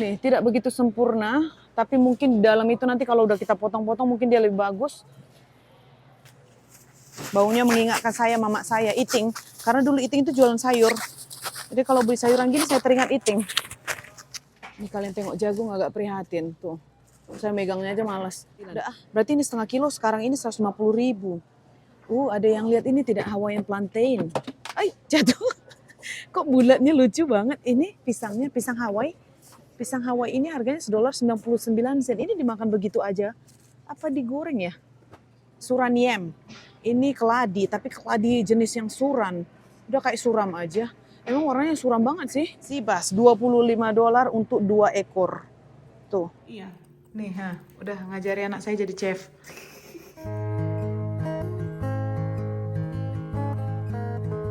Nih, tidak begitu sempurna, tapi mungkin di dalam itu nanti kalau udah kita potong-potong mungkin dia lebih bagus. Baunya mengingatkan saya, mama saya, Iting. Karena dulu Iting itu jualan sayur. Jadi kalau beli sayuran gini saya teringat Iting. Ini kalian tengok jagung agak prihatin. Tuh, saya megangnya aja malas. Udah, berarti ini setengah kilo, sekarang ini 150.000. Ada yang lihat ini tidak Hawaiian plantain. Ay, jatuh. Kok bulatnya lucu banget. Ini pisangnya, pisang Hawaii. Pisang Hawaii ini harganya $1.99. Ini dimakan begitu aja. Apa digoreng ya? Suran yam. Ini keladi, tapi keladi jenis yang suran. Udah kayak suram aja. Emang warnanya suram banget sih. Sibas, $25 untuk 2 ekor. Tuh. Iya. Nih, udah ngajari anak saya jadi chef.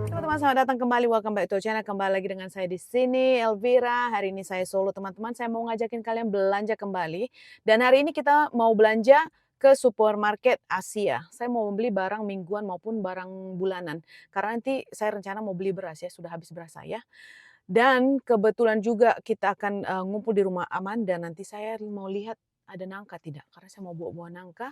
Teman-teman, selamat datang kembali. Welcome back to channel. Kembali lagi dengan saya di sini, Elvira. Hari ini saya solo, teman-teman. Saya mau ngajakin kalian belanja kembali. Dan hari ini kita mau belanja ke supermarket Asia. Saya mau membeli barang mingguan maupun barang bulanan. Karena nanti saya rencana mau beli beras ya, sudah habis beras saya. Dan kebetulan juga kita akan ngumpul di rumah Aman dan nanti saya mau lihat ada nangka tidak. Karena saya mau bawa-bawa nangka.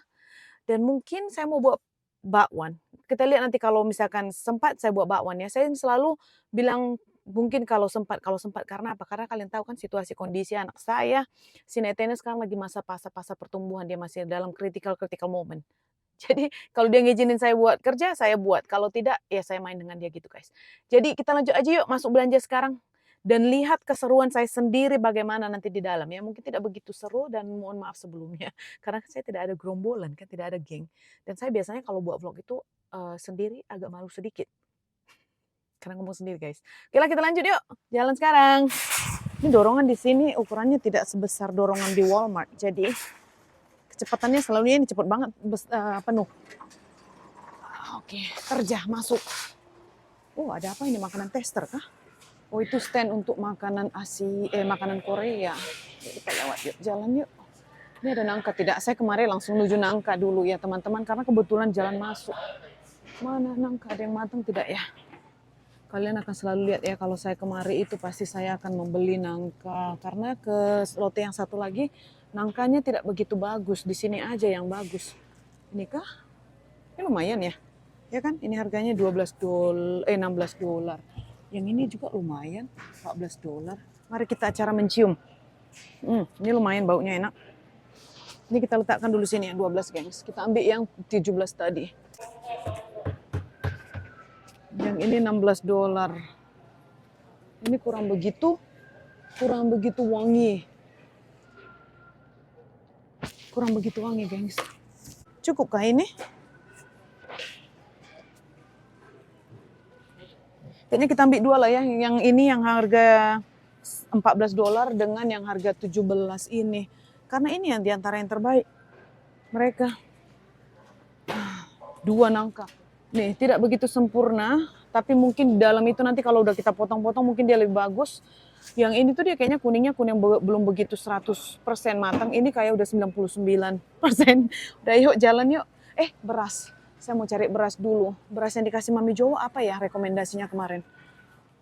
Dan mungkin saya mau bawa bakwan. Kita lihat nanti kalau misalkan sempat saya bawa bakwan ya. Saya selalu bilang mungkin kalau sempat karena apa? Karena kalian tahu kan situasi kondisi anak saya, si Netene sekarang lagi masa fase pertumbuhan, dia masih dalam critical moment. Jadi kalau dia ngizinin saya buat kerja, saya buat. Kalau tidak, ya saya main dengan dia gitu guys. Jadi kita lanjut aja yuk masuk belanja sekarang. Dan lihat keseruan saya sendiri bagaimana nanti di dalam ya. Mungkin tidak begitu seru dan mohon maaf sebelumnya. Karena saya tidak ada gerombolan kan, tidak ada geng. Dan saya biasanya kalau buat vlog itu sendiri agak malu sedikit. Karena ngomong sendiri guys. Oke lah kita lanjut yuk. Jalan sekarang. Ini dorongan di sini ukurannya tidak sebesar dorongan di Walmart. Jadi kecepatannya selalu ini cepet banget penuh. Oke, kerja masuk. Ada apa ini, makanan tester kah? Itu stand untuk makanan makanan Korea. Yuk, kita lewat yuk, jalan yuk. Ini ada nangka tidak? Saya kemarin langsung menuju nangka dulu ya teman-teman, karena kebetulan jalan masuk. Mana nangka, ada yang matang tidak ya? Kalian akan selalu lihat ya, kalau saya kemari itu pasti saya akan membeli nangka. Karena ke lote yang satu lagi, nangkanya tidak begitu bagus. Di sini aja yang bagus. Ini kah? Ini lumayan ya. Ya kan? Ini harganya $16. Yang ini juga lumayan, $14. Mari kita cara mencium. Ini lumayan baunya enak. Ini kita letakkan dulu sini yang 12 gengs. Kita ambil yang 17 tadi. Yang ini $16. Ini kurang begitu wangi. Kurang begitu wangi gengs. Cukupkah ini? Kayaknya kita ambil dua lah ya. Yang ini yang harga $14 dengan yang harga 17 ini. Karena ini yang diantara yang terbaik. Mereka. 2 nangka. Nih, tidak begitu sempurna. Tapi mungkin di dalam itu nanti kalau udah kita potong-potong mungkin dia lebih bagus. Yang ini tuh dia kayaknya kuningnya kuning belum begitu 100% matang. Ini kayak udah 99%. Udah yuk jalan yuk. Beras. Saya mau cari beras dulu. Beras yang dikasih Mami Jowo apa ya rekomendasinya kemarin?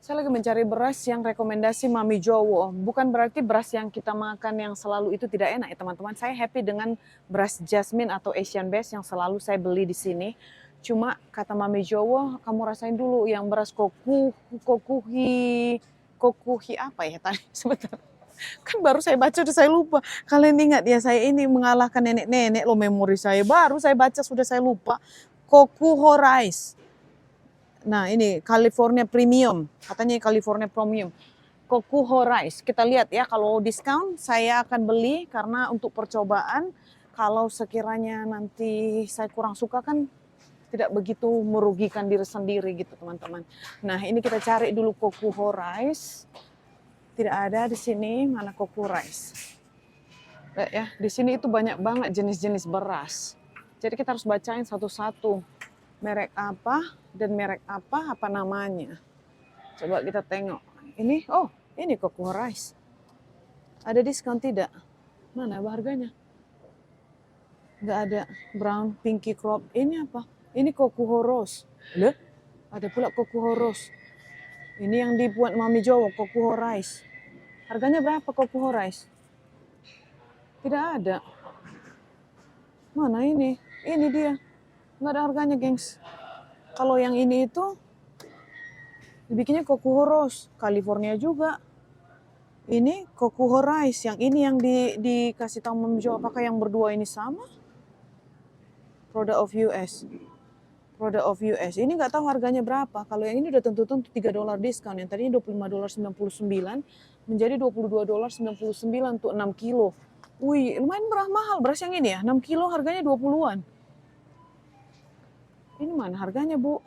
Saya lagi mencari beras yang rekomendasi Mami Jowo. Bukan berarti beras yang kita makan yang selalu itu tidak enak ya teman-teman. Saya happy dengan beras Jasmine atau Asian Best yang selalu saya beli di sini. Cuma kata Mami Jowo, kamu rasain dulu yang beras kokuhi apa ya tadi sebentar. Kan baru saya baca udah saya lupa. Kalian ingat ya, saya ini mengalahkan nenek-nenek loh memori saya. Baru saya baca sudah saya lupa. Kokuho Rice. Nah ini California Premium. Katanya California Premium. Kokuho Rice. Kita lihat ya, kalau diskon saya akan beli karena untuk percobaan. Kalau sekiranya nanti saya kurang suka kan tidak begitu merugikan diri sendiri gitu teman-teman. Nah ini kita cari dulu Kokuho Rice. Tidak ada di sini, mana Kokuho Rice. Ya, di sini itu banyak banget jenis-jenis beras. Jadi kita harus bacain satu-satu. Merek apa dan merek apa namanya. Coba kita tengok. Ini, ini Kokuho Rice. Ada diskon tidak? Mana harganya? Nggak ada. Brown, pinky crop. Ini apa? Ini Kokuho Rose. Loh, ada pula Kokuho Rose. Ini yang dibuat Mami Jowo, Kokuho Rice. Harganya berapa Kokuho Rice? Tidak ada. Mana ini? Ini dia. Nggak ada harganya, gengs. Kalau yang ini itu dibikinnya Kokuho Roast, California juga. Ini Kokuho Rice, yang ini yang dikasih tahu Mami Jo, apakah yang berdua ini sama? Product of US. Product of US. Ini nggak tahu harganya berapa. Kalau yang ini udah tentu-tentu $3 diskon. Yang tadinya $25.99 menjadi $22.99 untuk 6 kilo. Wih, lumayan mahal beras yang ini ya. 6 kilo harganya 20-an. Ini mana harganya, Bu?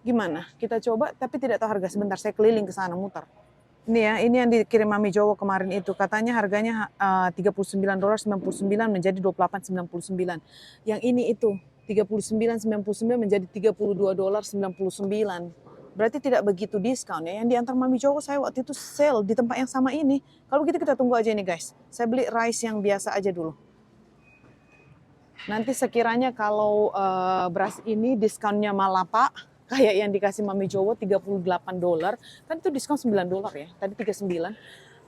Gimana? Kita coba, tapi tidak tahu harga. Sebentar, saya keliling ke sana, muter. Ini ya, ini yang dikirim Mami Jowo kemarin itu. Katanya harganya $39.99 menjadi $28.99. Yang ini itu, $39.99 menjadi $32.99. Berarti tidak begitu diskon ya. Yang diantar Mami Jowo saya waktu itu sale di tempat yang sama ini. Kalau begitu kita tunggu aja ini guys. Saya beli rice yang biasa aja dulu. Nanti sekiranya kalau beras ini diskonnya malah Pak, kayak yang dikasih Mami Jowo $38, kan itu diskon $9 ya, tadi 39.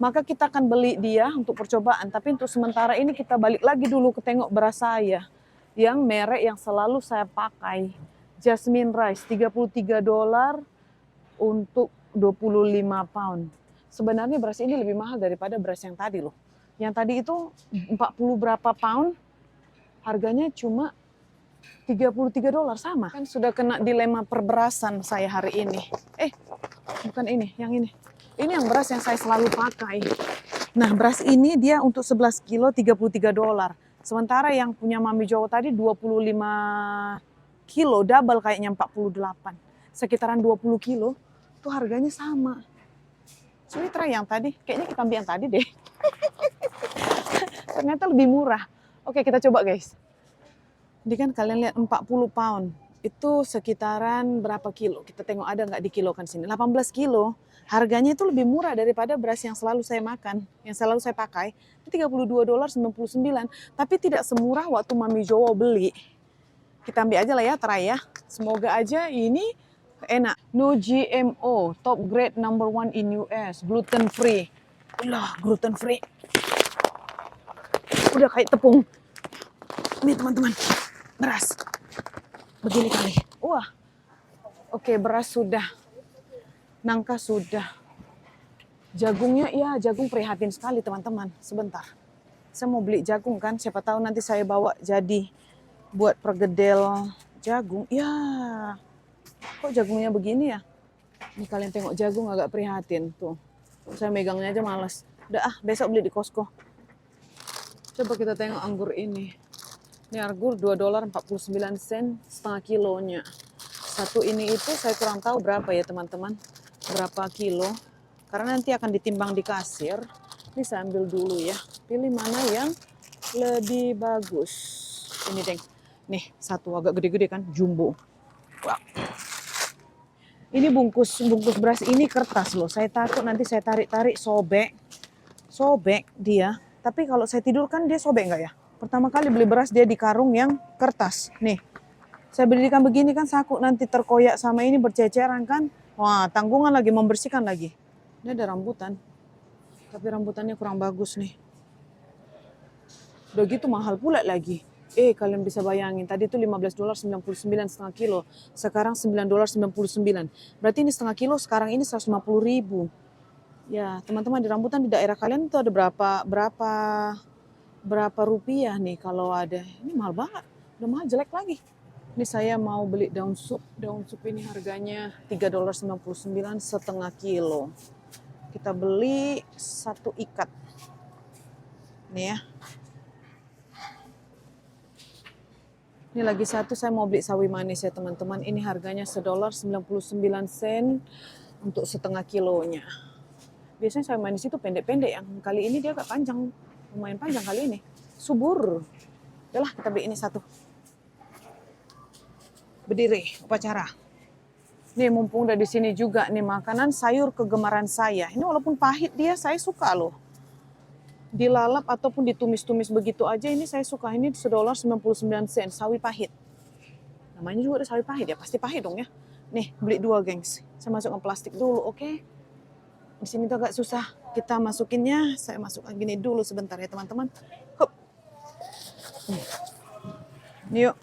Maka kita akan beli dia untuk percobaan, tapi untuk sementara ini kita balik lagi dulu ke tengok beras saya, yang merek yang selalu saya pakai, Jasmine Rice, $33 untuk 25 pound. Sebenarnya beras ini lebih mahal daripada beras yang tadi loh. Yang tadi itu 40 berapa pound, harganya cuma $33 sama. Kan sudah kena dilema perberasan saya hari ini. Bukan ini, yang ini. Ini yang beras yang saya selalu pakai. Nah, beras ini dia untuk 11 kilo $33. Sementara yang punya Mami Jowo tadi 25 kilo, double kayaknya 48. Sekitaran 20 kilo, tuh harganya sama. Suitra yang tadi, kayaknya kita ambil yang tadi deh. Ternyata lebih murah. Oke, kita coba guys. Ini kan kalian lihat 40 pound. Itu sekitaran berapa kilo? Kita tengok ada nggak dikilokan sini. 18 kilo. Harganya itu lebih murah daripada beras yang selalu saya makan. Yang selalu saya pakai. $32.99. Tapi tidak semurah waktu Mami Jowo beli. Kita ambil aja lah ya, try ya. Semoga aja ini enak. No GMO, top grade number 1 in US. Gluten free. Ulah, gluten free. Udah kayak tepung. Ini teman-teman. Beras. Begini kali. Wah. Oke, beras sudah. Nangka sudah. Jagungnya, ya jagung prihatin sekali teman-teman. Sebentar. Saya mau beli jagung kan. Siapa tahu nanti saya bawa jadi buat pergedel jagung. Ya. Kok jagungnya begini ya? Ini kalian tengok jagung agak prihatin. Tuh. Saya megangnya aja males. Udah besok beli di Costco. Coba kita tengok anggur ini. Ini anggur $2.49 setengah kilonya. Satu ini itu saya kurang tahu berapa ya teman-teman. Berapa kilo. Karena nanti akan ditimbang di kasir. Ini saya ambil dulu ya. Pilih mana yang lebih bagus. Ini deng. Nih satu agak gede-gede kan. Jumbo. Wow. Ini bungkus beras ini kertas loh. Saya takut nanti saya tarik-tarik sobek. Sobek dia. Tapi kalau saya tidur kan dia sobek nggak ya? Pertama kali beli beras dia di karung yang kertas. Nih, saya belikan begini kan saku nanti terkoyak sama ini berceceran kan. Wah, tanggungan lagi, membersihkan lagi. Ini ada rambutan. Tapi rambutannya kurang bagus nih. Udah gitu mahal pula lagi. Kalian bisa bayangin. Tadi itu $15.99 setengah kilo. Sekarang $9.99. Berarti ini setengah kilo, sekarang ini 150.000. Ya, teman-teman di rambutan di daerah kalian itu ada berapa rupiah nih kalau ada. Ini mahal banget, udah mahal jelek lagi. Ini saya mau beli daun sup. Daun sup ini harganya $3.99 setengah kilo. Kita beli 1 ikat. Nih ya. Ini lagi satu saya mau beli sawi manis ya teman-teman. Ini harganya $1.99 untuk setengah kilonya. Biasanya sawi manis itu pendek-pendek, yang kali ini dia agak panjang. Lumayan panjang kali ini. Subur. Udahlah kita beli ini satu. Berdiri, upacara. Nih mumpung udah di sini juga nih makanan sayur kegemaran saya. Ini walaupun pahit dia saya suka loh. Dilalap ataupun ditumis-tumis begitu aja ini saya suka. Ini $1.99 sawi pahit. Namanya juga ada sawi pahit ya, pasti pahit dong ya. Nih beli 2 gengs. Saya masukkan plastik dulu, oke? Di sini tuh agak susah kita masukinnya. Saya masukkan gini dulu sebentar ya teman-teman. Hup. Nih yuk.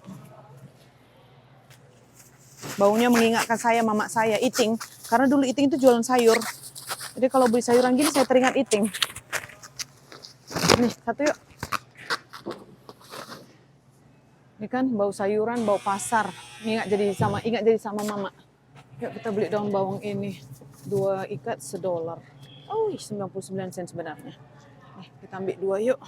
Baunya mengingatkan saya mama saya Iting. Karena dulu Iting itu jualan sayur. Jadi kalau beli sayuran gini saya teringat Iting. Nih, satu yuk. Ini kan bau sayuran, bau pasar. Ingat jadi sama mama. Yuk kita beli daun bawang ini. 2 ikat $1. Oh, 99 sen sebenarnya. Nih, kita ambil 2 yuk.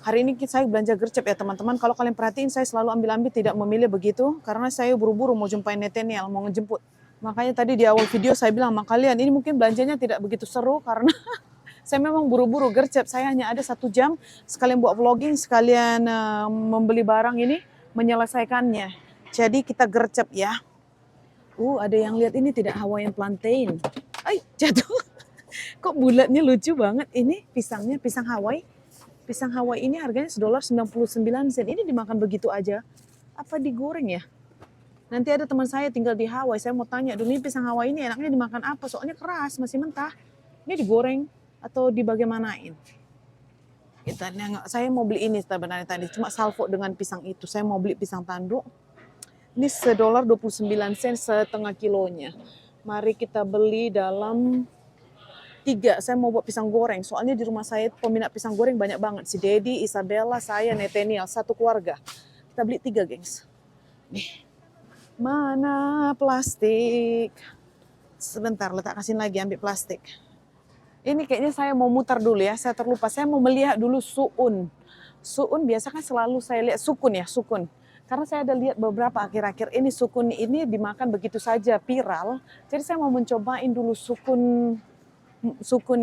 Hari ini saya belanja gercep ya teman-teman. Kalau kalian perhatiin saya selalu ambil-ambil, tidak memilih begitu. Karena saya buru-buru mau jumpain Nathaniel, mau ngejemput. Makanya tadi di awal video saya bilang sama kalian, ini mungkin belanjanya tidak begitu seru karena saya memang buru-buru gercep. Saya hanya ada 1 jam, sekalian buat vlogging, sekalian membeli barang ini, menyelesaikannya. Jadi kita gercep ya. Ada yang lihat ini tidak Hawaiian plantain. Ay, jatuh. Kok bulatnya lucu banget. Ini pisangnya, pisang Hawaii. Pisang Hawaii ini harganya $1.99. Ini dimakan begitu aja. Apa digoreng ya? Nanti ada teman saya tinggal di Hawaii. Saya mau tanya, dulu ini pisang Hawaii ini enaknya dimakan apa? Soalnya keras, masih mentah. Ini digoreng atau dibagaimanain? Saya mau beli ini sebenarnya tadi. Cuma salvo dengan pisang itu. Saya mau beli pisang tanduk. Ini $1.29 setengah kilonya. Mari kita beli dalam 3. Saya mau buat pisang goreng. Soalnya di rumah saya peminat pisang goreng banyak banget. Si Dedi, Isabella, saya, Nathaniel. 1 keluarga. Kita beli 3, gengs. Nih. Mana plastik? Sebentar, letak kasih lagi, ambil plastik. Ini kayaknya saya mau mutar dulu ya. Saya terlupa. Saya mau melihat dulu suun. Suun biasa kan selalu saya lihat sukun ya, sukun. Karena saya ada lihat beberapa akhir-akhir ini sukun ini dimakan begitu saja viral. Jadi saya mau mencobain dulu sukun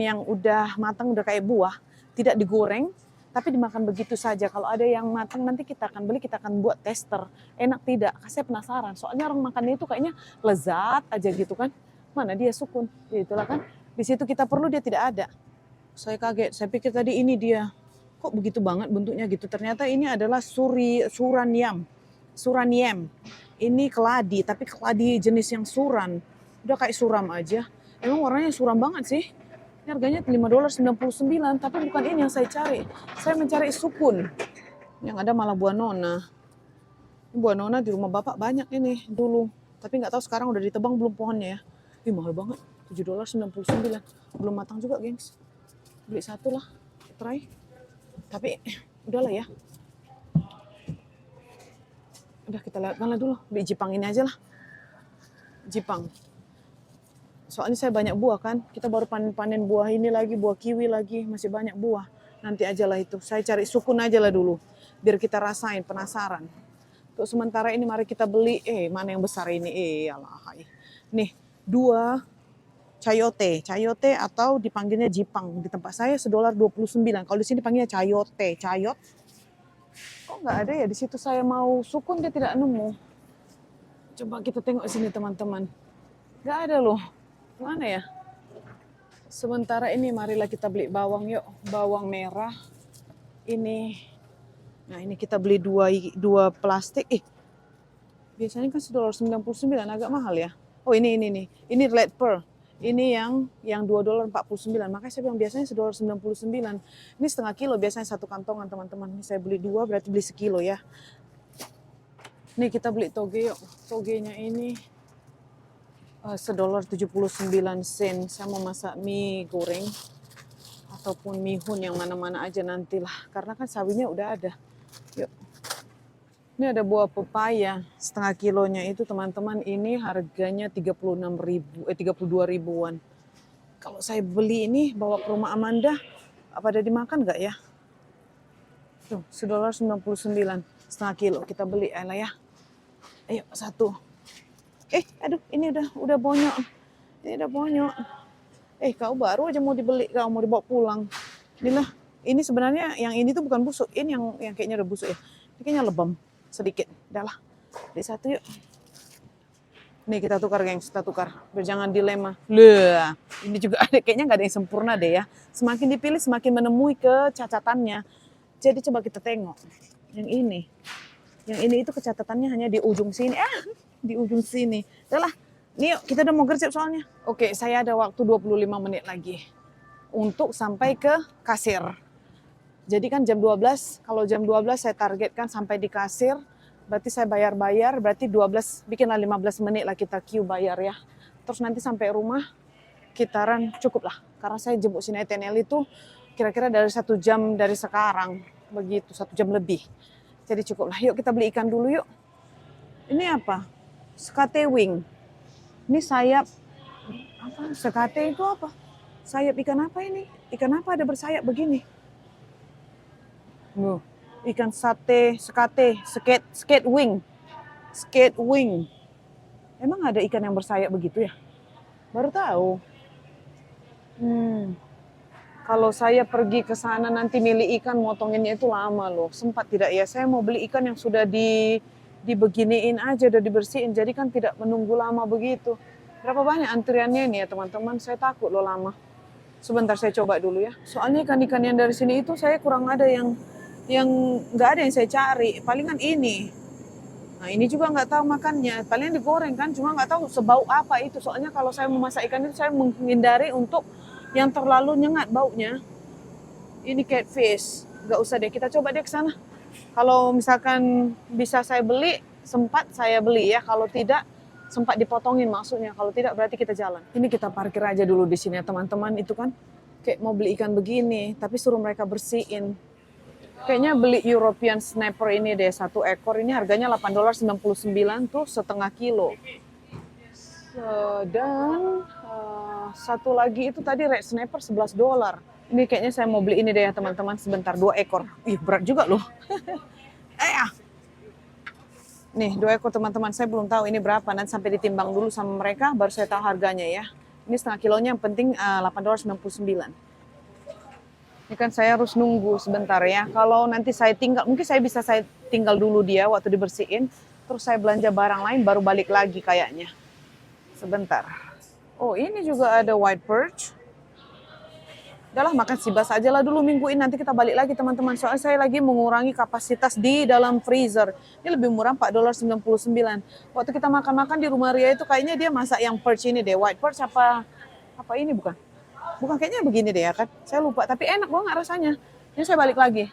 yang udah matang, udah kayak buah, tidak digoreng, tapi dimakan begitu saja. Kalau ada yang matang nanti kita akan beli, kita akan buat tester. Enak tidak? Saya penasaran. Soalnya orang makannya itu kayaknya lezat aja gitu kan. Mana dia sukun? Itulah kan. Di situ kita perlu, dia tidak ada. Saya kaget. Saya pikir tadi ini dia. Kok begitu banget bentuknya gitu? Ternyata ini adalah suraniam. Suraniam. Ini keladi, tapi keladi jenis yang suran. Udah kayak suram aja. Emang warnanya suram banget sih. Ini harganya $5.99, tapi bukan ini yang saya cari. Saya mencari sukun. Yang ada malah buah nona. Buah nona di rumah bapak banyak ini dulu. Tapi nggak tahu sekarang udah ditebang belum pohonnya ya. Mahal banget. $7.99. Belum matang juga, gengs. Beli 1 lah. Try. Tapi udahlah ya. Udah kita lihat mana dulu. Beli Jipang ini aja lah. Jipang. Soalnya saya banyak buah kan. Kita baru panen buah ini lagi. Buah kiwi lagi. Masih banyak buah. Nanti aja lah itu. Saya cari sukun aja lah dulu. Biar kita rasain. Penasaran. Untuk sementara ini mari kita beli. Mana yang besar ini? Alahai. Nih. 2 chayote. Chayote atau dipanggilnya Jipang. Di tempat saya $1.29. Kalau di sini panggilnya chayote. Chayot. Kok nggak ada ya di situ, saya mau sukun dia tidak nemu. Coba kita tengok sini teman-teman. Nggak ada loh. Mana ya? Sementara ini marilah kita beli bawang yuk. Bawang merah. Ini. Nah ini kita beli 2 plastik. Biasanya kan $1.99 agak mahal ya. Oh ini nih. Ini red pearl. Ini yang $2.49. Makanya saya bilang biasanya $1.99. Ini setengah kilo, biasanya 1 kantongan teman-teman. Ini saya beli 2, berarti beli sekilo ya. Nih kita beli toge yuk. Togenya ini $1.79. Saya mau masak mie goreng. Ataupun mihun yang mana-mana aja nantilah. Karena kan sawinya udah ada. Yuk. Ini ada buah pepaya setengah kilonya itu teman-teman, ini harganya 32 ribuan. Kalau saya beli ini bawa ke rumah Amanda, apa ada dimakan nggak ya? Tuh, $1.99 setengah kilo kita beli lah ya. Ayo 1. Aduh, ini udah bonyok. Ini udah bonyok. Kau baru aja mau dibeli, kau mau dibawa pulang. Inilah, ini sebenarnya yang ini tuh bukan busuk, ini yang kayaknya udah busuk ya. Ini kayaknya lebam. Sedikit, udahlah. Beli 1 yuk. Nih kita tukar gengs, kita tukar. Biar jangan dilema. Ini juga ada, kayaknya nggak ada yang sempurna deh ya. Semakin dipilih semakin menemui kecacatannya. Jadi coba kita tengok. Yang ini itu kecatatannya hanya di ujung sini. Di ujung sini. Udahlah, Nih yuk, kita udah mau gercep soalnya. Oke, saya ada waktu 25 menit lagi untuk sampai ke kasir. Jadi kan jam 12, kalau jam 12 saya targetkan sampai di kasir, berarti saya bayar-bayar, berarti 12, bikinlah 15 menit lah kita queue bayar ya. Terus nanti sampai rumah, kitaran cukup lah. Karena saya jemput si Nathaniel itu kira-kira dari 1 jam dari sekarang, begitu, 1 jam lebih. Jadi cukup lah, yuk kita beli ikan dulu yuk. Ini apa? Sekate wing. Ini sayap, apa? Sekate itu apa? Sayap ikan apa ini? Ikan apa ada bersayap begini? Ikan sate, sekate, skate wing. Skate wing. Emang ada ikan yang bersayap begitu ya? Baru tahu. Kalau saya pergi ke sana nanti milih ikan, motonginnya itu lama loh. Sempat tidak ya? Saya mau beli ikan yang sudah dibeginiin aja, udah dibersihin. Jadi kan tidak menunggu lama begitu. Berapa banyak antriannya ini ya teman-teman? Saya takut loh lama. Sebentar saya coba dulu ya. Soalnya ikan-ikan yang dari sini itu saya kurang ada yang nggak ada yang saya cari. Palingan ini. Nah ini juga nggak tahu makannya. Palingan digoreng kan, cuma nggak tahu sebau apa itu. Soalnya kalau saya memasak ikan itu saya menghindari untuk yang terlalu nyengat baunya. Ini catfish. Nggak usah deh, kita coba deh ke sana. Kalau misalkan bisa saya beli, sempat saya beli ya. Kalau tidak, sempat dipotongin maksudnya. Kalau tidak berarti kita jalan. Ini kita parkir aja dulu di sini ya teman-teman. Itu kan kayak mau beli ikan begini, tapi suruh mereka bersihin. Kayaknya beli European snapper ini deh, 1 ekor. Ini harganya $8.99 tuh setengah kilo. Dan satu lagi itu tadi red snapper $11. Ini kayaknya saya mau beli ini deh ya teman-teman. Sebentar, 2 ekor. Ih berat juga loh. Nih 2 ekor teman-teman, saya belum tahu ini berapa, nanti sampai ditimbang dulu sama mereka baru saya tahu harganya ya. Ini setengah kilonya yang penting $8.99. Ini kan saya harus nunggu sebentar ya. Kalau nanti saya tinggal, mungkin saya bisa tinggal dulu dia waktu dibersihin, terus saya belanja barang lain baru balik lagi kayaknya. Sebentar. Oh ini juga ada white perch. Udahlah makan sibas aja lah dulu minggu ini, nanti kita balik lagi teman-teman. Soalnya saya lagi mengurangi kapasitas di dalam freezer. Ini lebih murah $4.99. Waktu kita makan-makan di rumah Ria itu kayaknya dia masak yang perch ini deh. White perch apa ini bukan? Bukan kayaknya begini deh ya kan. Saya lupa, tapi enak banget rasanya. Ini saya balik lagi.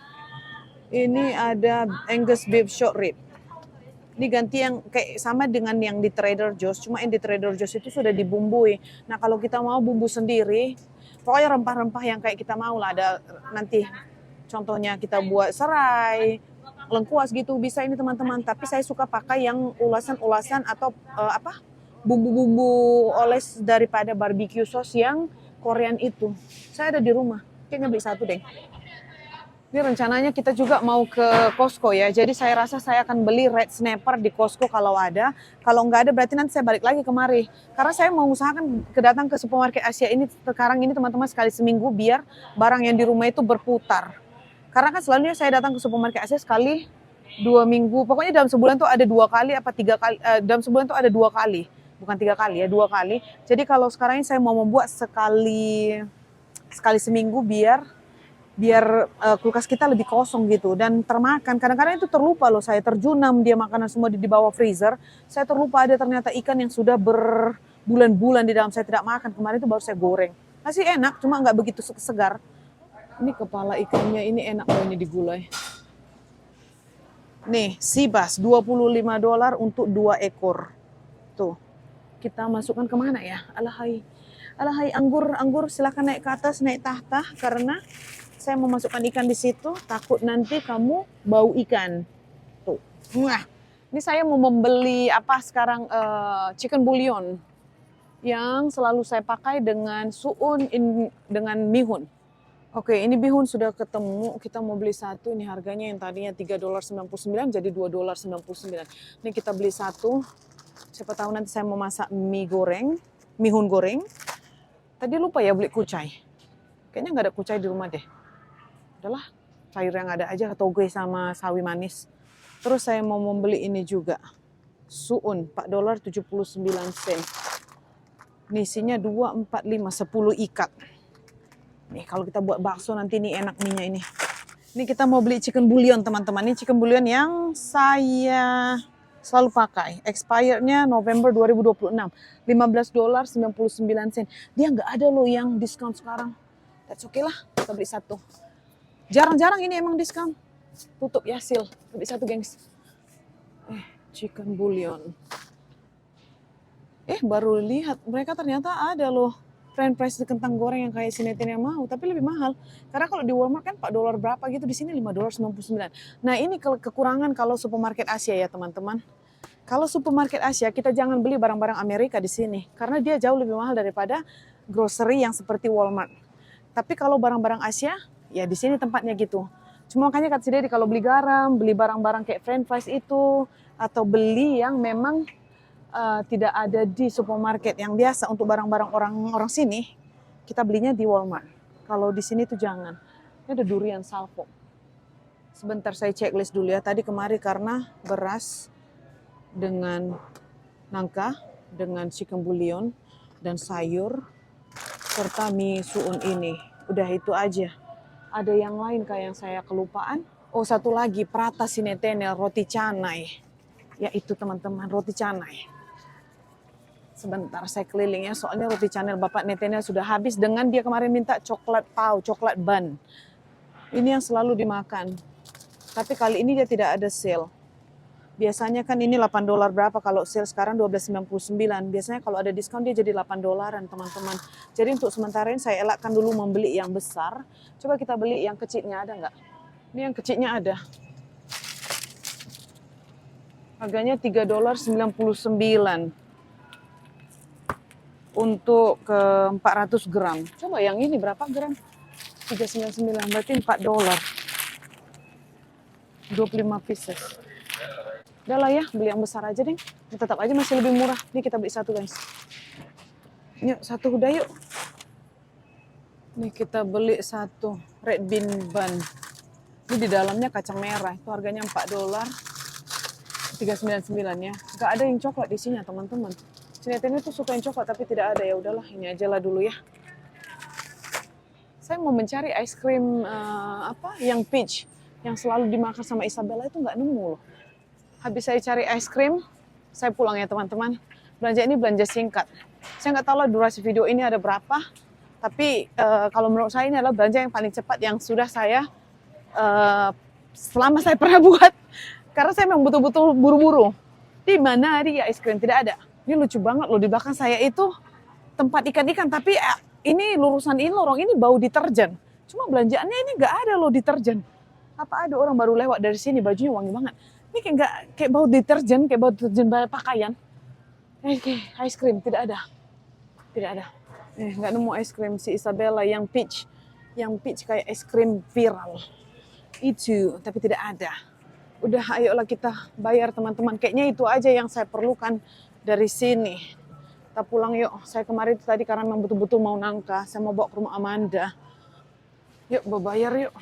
Ini ada Angus beef short rib. Ini ganti yang kayak sama dengan yang di Trader Joe's. Cuma yang di Trader Joe's itu sudah dibumbui. Nah kalau kita mau bumbu sendiri, pokoknya rempah-rempah yang kayak kita mau lah. Ada nanti contohnya kita buat serai, lengkuas gitu bisa ini teman-teman. Tapi saya suka pakai yang ulasan-ulasan atau bumbu-bumbu oles daripada barbecue sauce yang Korean itu. Saya ada di rumah, kayaknya beli 1 deh. Ini rencananya kita juga mau ke Costco ya. Jadi saya rasa saya akan beli red snapper di Costco kalau ada. Kalau nggak ada berarti nanti saya balik lagi kemari. Karena saya mau usahakan datang ke supermarket Asia ini sekarang ini teman-teman sekali seminggu biar barang yang di rumah itu berputar. Karena kan selalunya saya datang ke supermarket Asia sekali 2 minggu. Pokoknya dalam sebulan tuh ada 2 kali apa 3 kali. Dalam sebulan tuh ada 2 kali. Bukan 3 kali ya, 2 kali. Jadi kalau sekarang ini saya mau membuat sekali seminggu biar kulkas kita lebih kosong gitu dan termakan. Kadang-kadang itu terlupa loh, saya terjunam dia makanan semua di bawah freezer. Saya terlupa ada ternyata ikan yang sudah berbulan-bulan di dalam saya tidak makan. Kemarin itu baru saya goreng. Masih enak, cuma nggak begitu segar. Ini kepala ikannya ini enak loh ini digulai. Nih, sea bass $25 untuk 2 ekor. Tuh. Kita masukkan kemana ya? Alahai anggur silakan naik ke atas, naik tahta karena saya mau masukkan ikan di situ, takut nanti kamu bau ikan. Tuh. Nah, ini saya mau membeli sekarang chicken bouillon yang selalu saya pakai dengan suun dengan bihun. Oke, ini bihun sudah ketemu. Kita mau beli 1. Ini harganya yang tadinya $3.99 jadi $2.99. Ini kita beli 1. Siapa tahu nanti saya mau masak mihun goreng. Tadi lupa ya beli kucai. Kayaknya nggak ada kucai di rumah deh. Udahlah, sayur yang ada aja, toge sama sawi manis. Terus saya mau membeli ini juga. Suun, $4.79. Ini isinya 2, 4, 5, 10 ikat. Nih kalau kita buat bakso nanti ini enak minyak ini. Ini kita mau beli chicken bouillon teman-teman. Ini chicken bouillon yang saya selalu pakai. Expirednya November 2026. $15.99. Dia nggak ada loh yang diskon sekarang. That's okay lah, kita beli satu. Jarang-jarang ini emang diskon. Tutup ya, seal. Kita beli satu, gengs. Chicken bouillon. Baru lihat, mereka ternyata ada loh french fries kentang goreng yang kayak Sineten yang mau, tapi lebih mahal. Karena kalau di Walmart kan $4 berapa gitu, di sini $5.99. Nah, ini kekurangan kalau supermarket Asia ya, teman-teman. Kalau supermarket Asia, kita jangan beli barang-barang Amerika di sini, karena dia jauh lebih mahal daripada grocery yang seperti Walmart. Tapi kalau barang-barang Asia, ya di sini tempatnya gitu. Cuma makanya kata si Dedi, kalau beli garam, beli barang-barang kayak french fries itu, atau beli yang memang tidak ada di supermarket yang biasa untuk barang-barang orang sini, kita belinya di Walmart. Kalau di sini tuh jangan. Ini ada durian salvo. Sebentar saya checklist dulu ya. Tadi kemari karena beras dengan nangka, dengan chicken bouillon, dan sayur, serta mie suun ini. Udah itu aja. Ada yang lain kayak yang saya kelupaan. Oh, satu lagi, prata sinetenel, roti canai. Ya itu teman-teman, roti canai. Sebentar saya keliling ya, soalnya roti canai Bapak Netenel sudah habis, dengan dia kemarin minta coklat pau, coklat bun. Ini yang selalu dimakan. Tapi kali ini dia tidak ada sale. Biasanya kan ini $8 berapa, kalau sale sekarang $12.99. Biasanya kalau ada diskon dia jadi $8, teman-teman. Jadi untuk sementara ini saya elakkan dulu membeli yang besar. Coba kita beli yang kecilnya, ada nggak? Ini yang kecilnya ada. Harganya $3.99. Untuk ke 400 gram. Coba yang ini berapa gram? 399, berarti $4. 25 pieces. Udah lah ya, beli yang besar aja deh. Tetap aja masih lebih murah. Ini kita beli satu, guys. Yuk, satu udah yuk. Nih kita beli satu red bean bun. Ini di dalamnya kacang merah. Itu harganya $4. 399 ya. Gak ada yang coklat di sini, teman-teman. Sineten itu suka yang coklat tapi tidak ada, ya udahlah ini aja lah dulu ya. Saya mau mencari es krim yang peach yang selalu dimakan sama Isabella, itu nggak nemu loh. Habis saya cari es krim, saya pulang ya teman-teman. Belanja ini belanja singkat. Saya nggak tahu lah durasi video ini ada berapa, tapi kalau menurut saya ini adalah belanja yang paling cepat yang sudah saya selama saya pernah buat. Karena saya memang betul-betul buru-buru. Di mana dia es krim? Tidak ada. Ini lucu banget loh, di belakang saya itu tempat ikan-ikan, tapi ini lurusan ini lorong ini bau deterjen. Cuma belanjaannya ini nggak ada loh deterjen. Apa ada orang baru lewat dari sini bajunya wangi banget. Ini kayak bau deterjen, kayak bau deterjen pakaian. Es krim tidak ada. Tidak ada. Nggak nemu es krim si Isabella yang peach kayak es krim viral. Itu, tapi tidak ada. Udah, ayolah kita bayar teman-teman. Kayaknya itu aja yang saya perlukan dari sini. Kita pulang yuk. Saya kemarin tadi karena memang betul-betul mau nangka. Saya mau bawa ke rumah Amanda. Yuk, bayar yuk.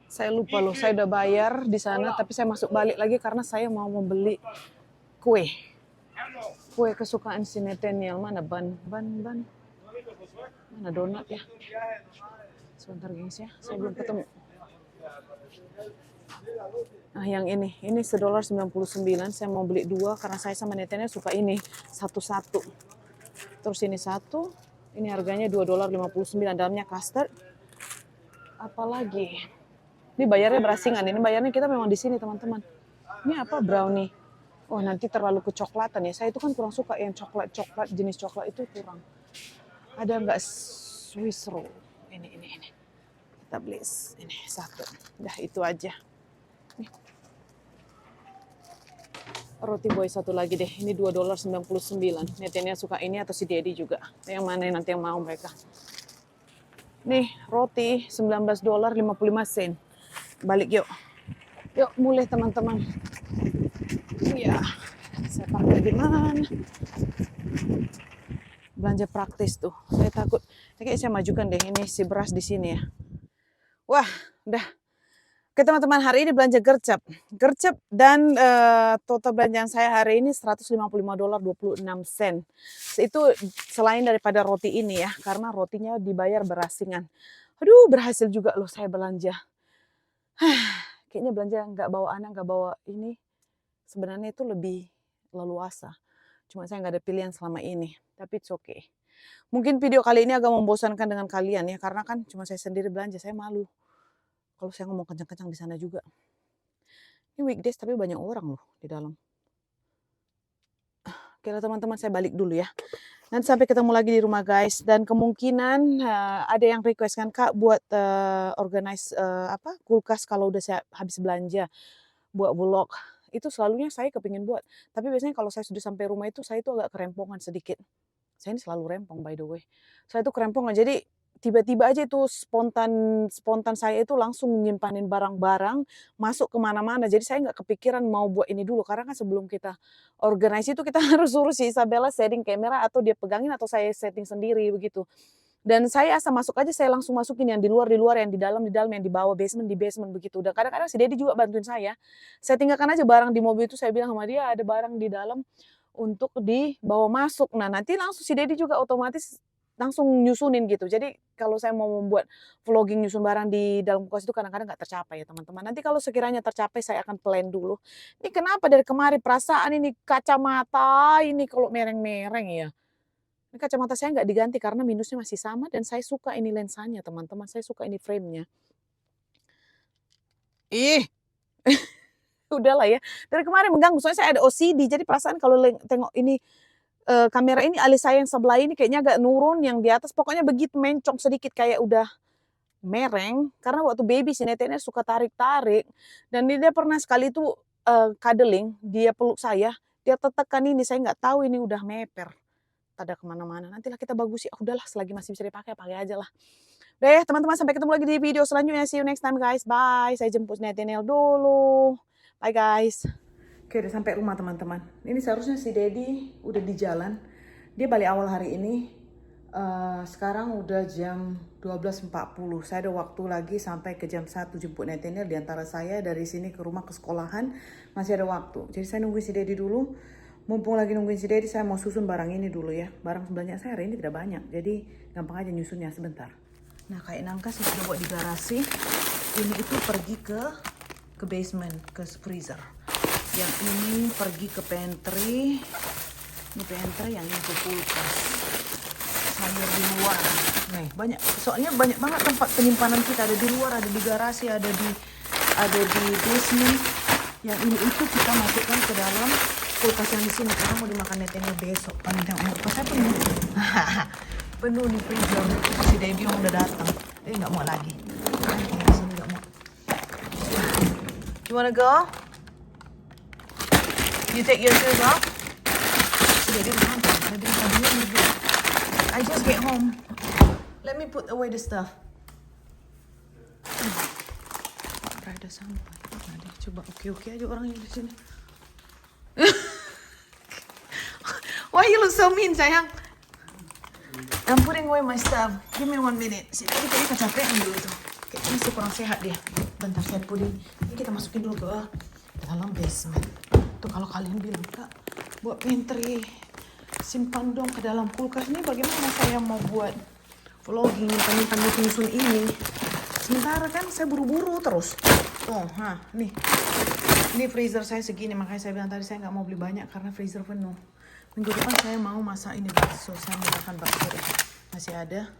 Saya lupa loh, saya udah bayar di sana. Tapi saya masuk balik lagi karena saya mau membeli kue. Kue kesukaan si Nathaniel. Mana ban? Mana donat ya? Sebentar gengs ya, saya belum ketemu. Nah yang ini $1.99, saya mau beli 2 karena saya sama Nathaniel suka ini, satu-satu. Terus ini satu, ini harganya $2.59, dalamnya custard. Apalagi, ini bayarnya berasingan, ini bayarnya kita memang di sini teman-teman. Ini apa, brownie? Oh nanti terlalu kecoklatan ya, saya itu kan kurang suka yang coklat, jenis coklat itu kurang. Ada nggak Swiss roll? Ini. Kita beli ini satu, dah itu aja. Nih. Roti boy satu lagi deh, ini $2.99. Nathaniel suka ini atau si Daddy juga, yang mana nanti yang mau mereka. Nih roti $19.55. Balik yuk mulai teman-teman. Iya, saya pakai di mana? Belanja praktis tuh. Saya takut. Kayak saya majukan deh ini si beras di sini ya. Wah, udah. Oke teman-teman, hari ini belanja gercep dan total belanjaan saya hari ini $155.26. Itu selain daripada roti ini ya, karena rotinya dibayar berasingan. Aduh, berhasil juga loh saya belanja. Kayaknya belanja nggak bawa anak, nggak bawa ini. sebenarnya itu lebih leluasa. Cuma saya nggak ada pilihan selama ini, tapi it's okay. Mungkin video kali ini agak membosankan dengan kalian ya, karena kan cuma saya sendiri belanja, saya malu kalau saya ngomong kencang-kencang di sana juga. Ini weekdays tapi banyak orang loh di dalam. Oke lah teman-teman, saya balik dulu ya. Nanti sampai ketemu lagi di rumah guys. Dan kemungkinan ada yang request kan Kak buat organize kulkas kalau udah saya habis belanja. Buat vlog. Itu selalunya saya kepingin buat. Tapi biasanya kalau saya sudah sampai rumah itu saya itu agak kerempongan sedikit. Saya ini selalu rempong by the way. Saya itu kerempongan. Jadi tiba-tiba aja itu spontan saya itu langsung nyimpanin barang-barang masuk kemana-mana. Jadi saya nggak kepikiran mau buat ini dulu. Karena kan sebelum kita organize itu kita harus suruh si Isabella setting kamera atau dia pegangin atau saya setting sendiri begitu. Dan saya asal masuk aja saya langsung masukin yang di luar, yang di dalam, yang di bawah, di basement begitu. Dan kadang-kadang si Dedi juga bantuin saya. Saya tinggalkan aja barang di mobil itu, saya bilang sama dia ada barang di dalam untuk dibawa masuk. Nah nanti langsung si Dedi juga otomatis langsung nyusunin gitu. Jadi kalau saya mau membuat vlogging nyusun barang di dalam kulkas itu kadang-kadang nggak tercapai ya teman-teman. Nanti kalau sekiranya tercapai saya akan plan dulu. Ini kenapa dari kemarin perasaan ini kacamata ini kalau mereng-mereng ya. Ini kacamata saya nggak diganti karena minusnya masih sama dan saya suka ini lensanya teman-teman. Saya suka ini frame-nya. Ih, udahlah ya. Dari kemarin mengganggu, soalnya saya ada OCD. Jadi perasaan kalau tengok ini kamera ini alis saya yang sebelah ini kayaknya agak nurun, yang di atas pokoknya begitu mencong sedikit kayak udah mereng. Karena waktu baby si neteknya suka tarik-tarik. Dan dia pernah sekali itu cuddling, dia peluk saya, dia tekan ini, saya nggak tahu ini udah meper. Ada kemana-mana, nantilah kita bagus ya, udahlah selagi masih bisa dipakai, pakai aja lah. Udah ya teman-teman, sampai ketemu lagi di video selanjutnya, see you next time guys, bye. Saya jemput Nathaniel dulu, bye guys. Oke udah sampai rumah teman-teman, ini seharusnya si Dedi udah di jalan, dia balik awal hari ini, sekarang udah jam 12.40, saya ada waktu lagi sampai ke jam 1 jemput Nathaniel, diantara saya dari sini ke rumah ke sekolahan, masih ada waktu, jadi saya nungguin si Dedi dulu. Mumpung lagi nungguin si Dedi, saya mau susun barang ini dulu ya. Barang sebenarnya saya hari ini tidak banyak, jadi gampang aja nyusunnya sebentar. Nah kayak nangka saya sudah buat di garasi. Ini itu pergi ke basement, ke freezer. Yang ini pergi ke pantry. Ini pantry, yang ini ke kulkas. Sayur di luar. Nih banyak, soalnya banyak banget tempat penyimpanan kita. Ada di luar, ada di garasi, ada di basement. Yang ini itu kita masukkan ke dalam kulkas yang di sini karena mau dimakan Nathaniel besok. Panjang kulkas saya penuh. Penuh nih freezer. Si Dedi udah datang. Nggak mau lagi. Di sini nggak mau. You wanna go? You take your shoes off? Si Dedi udah nonton. Dedi udah I just get home. Let me put away the stuff. Ada sampai. Nah, coba oke aja orang yang di sini. Why you look so mean, sayang? I'm putting away my stuff. Give me 1 minute. Si Dedi kayaknya kecapean dulu tuh. Kayaknya masih kurang sehat dia. Bentar saya putting. Ini kita masukin dulu ke dalam basement. Tuh kalau kalian bilang, Kak, buat pantry, simpan dong ke dalam kulkas. Ini bagaimana saya mau buat vlogging, nyimpan ini. Sementara kan saya buru-buru terus. Tuh, nih. Ini freezer saya segini, makanya saya bilang tadi saya nggak mau beli banyak karena freezer penuh. Minggu depan saya mau masak ini bakso, saya mau makan bakso deh. Masih ada.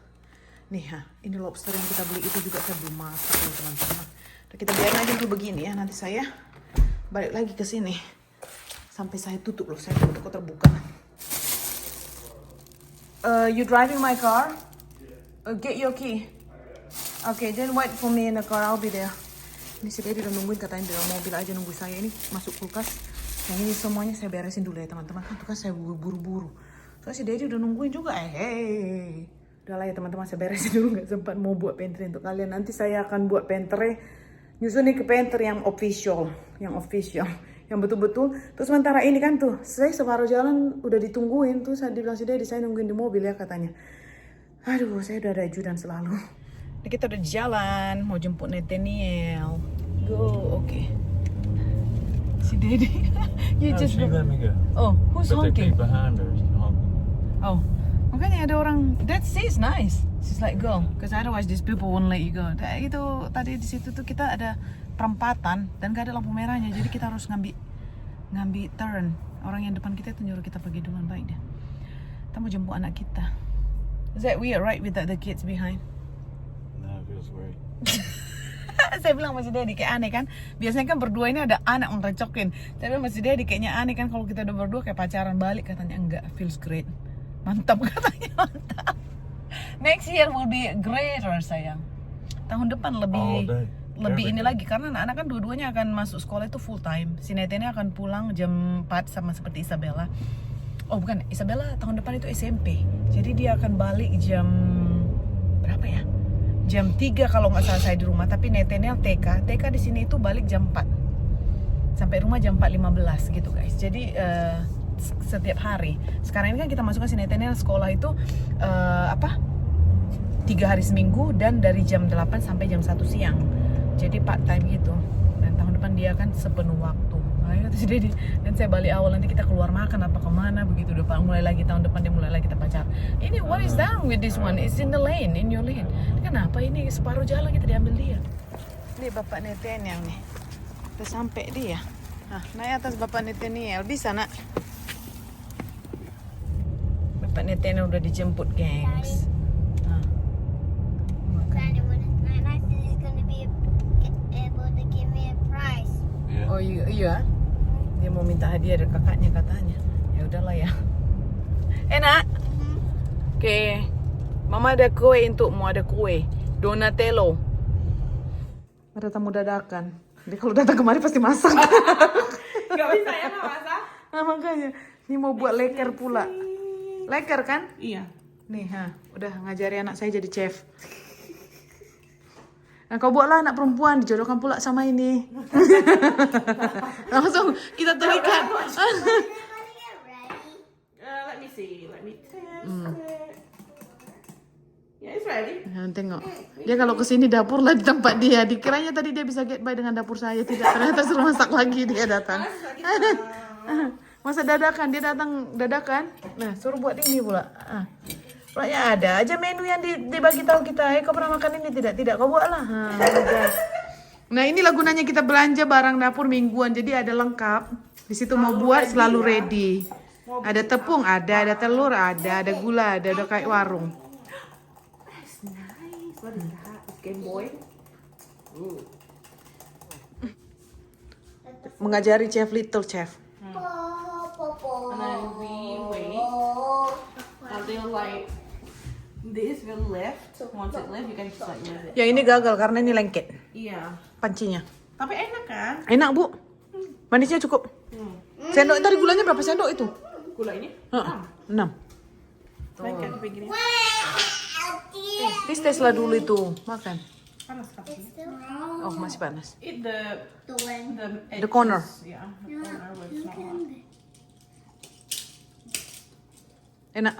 Nih ini lobster yang kita beli itu juga saya belum masak nih teman-teman. Kita biarin aja dulu begini ya, nanti saya balik lagi ke sini. Sampai saya tutup loh, saya tutup terbuka. You driving my car? Get your key. Okay, then wait for me in the car, I'll be there. Ini si Dedi udah nungguin, katanya di dalam mobil aja nunggu saya. Ini masuk kulkas. Yang ini semuanya saya beresin dulu ya teman-teman. Kan itu kan saya buru-buru. Soalnya si Dedi udah nungguin juga. Udahlah ya teman-teman, saya beresin dulu. Gak sempat mau buat pantry untuk kalian. Nanti saya akan buat pantry. Nyusunin ke pantry yang official. Yang betul-betul. Terus sementara ini kan tuh, saya separuh jalan udah ditungguin. Terus saya dibilang si Dedi, saya nungguin di mobil ya katanya. Aduh, saya udah ada ajudan selalu. Nah, kita udah di jalan, mau jemput Nathaniel. Go, okay. Si Dedi. You just she let me go. Oh, who's But honking? the kid behind her is honking. Oh, makanya ada orang. That seems nice. She's like go, because otherwise these people won't let you go. Itu tadi di situ tuh kita ada perempatan dan gak ada lampu merahnya, jadi kita harus ngambil ngambil turn. Orang yang depan kita itu nyuruh kita pergi duluan, baik dia. Kita mau jemput anak kita. Is that weird, right, without the kids behind? No, it feels weird. Saya bilang masih Daddy, kayak aneh kan. Biasanya kan berdua ini ada anak ngerecokin. Tapi masih Daddy kayaknya aneh kan kalau kita udah berdua kayak pacaran balik. Katanya enggak, feels great. Mantap katanya, mantap. Next year will be greater sayang. Tahun depan All lebih day. ini lagi karena anak-anak kan dua-duanya akan masuk sekolah itu full time. Si Netene akan pulang jam 4 sama seperti Isabella. Oh bukan, Isabella tahun depan itu SMP. Jadi dia akan balik jam berapa ya? Jam 3 kalau nggak salah saya di rumah. Tapi Netene TK di sini itu balik jam 4. Sampai rumah jam 4.15 gitu guys. Jadi setiap hari. Sekarang ini kan kita masukkan si Netene sekolah itu 3 hari seminggu dan dari jam 8 sampai jam 1 siang. Jadi part time gitu. Dan tahun depan dia kan sepenuh waktu. Nah, itu jadi dan saya balik awal nanti kita keluar makan apa kemana begitu depan mulai lagi tahun depan dia mulai lagi kita pacar. Ini what is wrong with this one? It's in the lane, in your lane. Kenapa ini separuh jalan kita diambil dia? Ini bapak Neten yang nih. Udah sampai dia. Nah, naik atas bapak Neteniel bisa nak? Bapak Neteniel udah dijemput, gengs. Nah. Daddy, when my niece is gonna be able to give me a prize. Yeah. Oh iya, dia mau minta hadiah dari kakaknya katanya. Ya udahlah ya. Enak. Oke, Mama ada kue untukmu, ada kue Donatello. Ada tamu dadakan. Jadi kalau datang kemari pasti masak. Gak bisa ya nggak masak? Nah makanya, ini mau buat leker pula. Leker kan? Iya. Nih, udah ngajari anak saya jadi chef. Nah, kau buatlah anak perempuan, dijodohkan pula sama ini. Langsung kita terikat. Let me see. Let me test it. Yeah, it's ready. Tengok. Dia kalau kesini dapur lah di tempat dia. Dikiranya tadi dia bisa get by dengan dapur saya. Tidak, ternyata suruh masak lagi dia datang. Masa dadakan, dia datang dadakan. Nah, suruh buat ini pula. Ya ada aja menu yang dibagi tahu kita. Kau pernah makan ini tidak? Tidak, kau buatlah. Nah, inilah gunanya kita belanja barang dapur mingguan. Jadi ada lengkap. Di situ mau buat selalu ready. Ada tepung, ada telur, ada gula, ada kayak warung. That's nice. What is that? It's Game Boy. Mengajari chef, little chef. And then we wait until like this will lift. Once it lift, you can just like use it. Yang ini gagal karena ini lengket Iya. pancinya. Tapi enak kan? Enak bu, manisnya cukup. Sendok tadi gulanya berapa sendok itu? Gula ini? 6. Lengket di pinggirnya. Tes lah dulu itu, makan. Panas tapi. Oh masih panas. Eat the The corner. Yeah, the corner where it's not hot. Enak.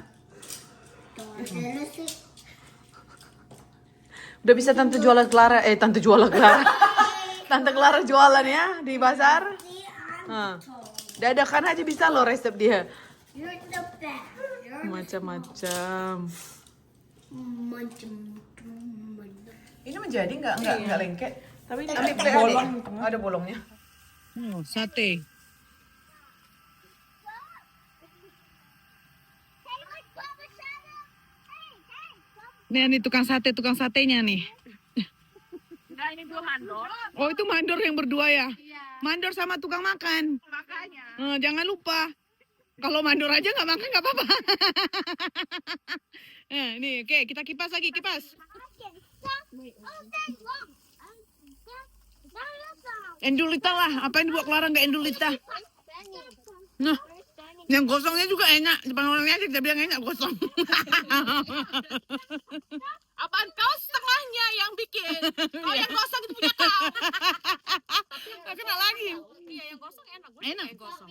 Udah bisa tante jualan Clara, tante jualan Clara. Tante Clara jualan ya di pasar. Dadakan aja bisa loh resep dia. You're the best. Macam-macam. Macam. Ini menjadi nggak lengket. Tapi ini Ambil ada plate bolong adik. di tengah. Ada bolongnya. Sate. Nih tukang satenya nih. Nah, ini dua mandor. Oh itu mandor yang berdua ya? Iya. Mandor sama tukang makan. Makanya. Jangan lupa. Kalau mandor aja nggak makan nggak apa-apa. Nih oke kita kipas lagi kipas. Endulita lah. Apa yang dibuat Clara nggak endulita? Nah. Yang gosongnya juga enak. Depan orangnya aja kita bilang enak gosong. Apaan kau setengahnya yang bikin? Kau yang gosong itu punya kau. Nggak kena lagi. Iya, yang gosong enak. Gue Enak. yang gosong.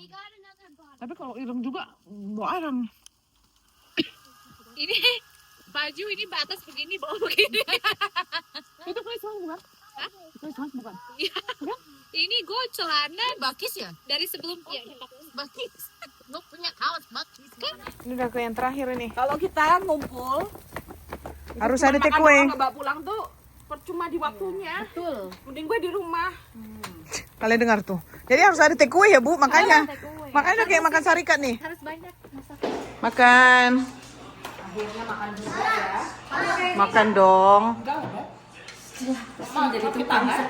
Tapi kalau ireng juga bawa arang. Ini baju ini batas begini, bawah begini. Itu Christmas bukan? Hah? Christmas bukan? Iya. Ini gue celana bakis ya? Dari sebelum ya, bakis. Gue punya kaos bakis kan? Ini udah ke yang terakhir ini. Kalau kita ngumpul Harus cuma ada take makan away. doang, nggak bawa pulang tuh percuma di waktunya. Betul. Mending gue di rumah. Kalian dengar tuh. Jadi harus ada take away ya Bu, makanya. Makanya kayak makan sarikat nih. Harus banyak masak. Makan. Akhirnya makan juga ya. Makan dong. Enggak. Mau jadi tukang kan?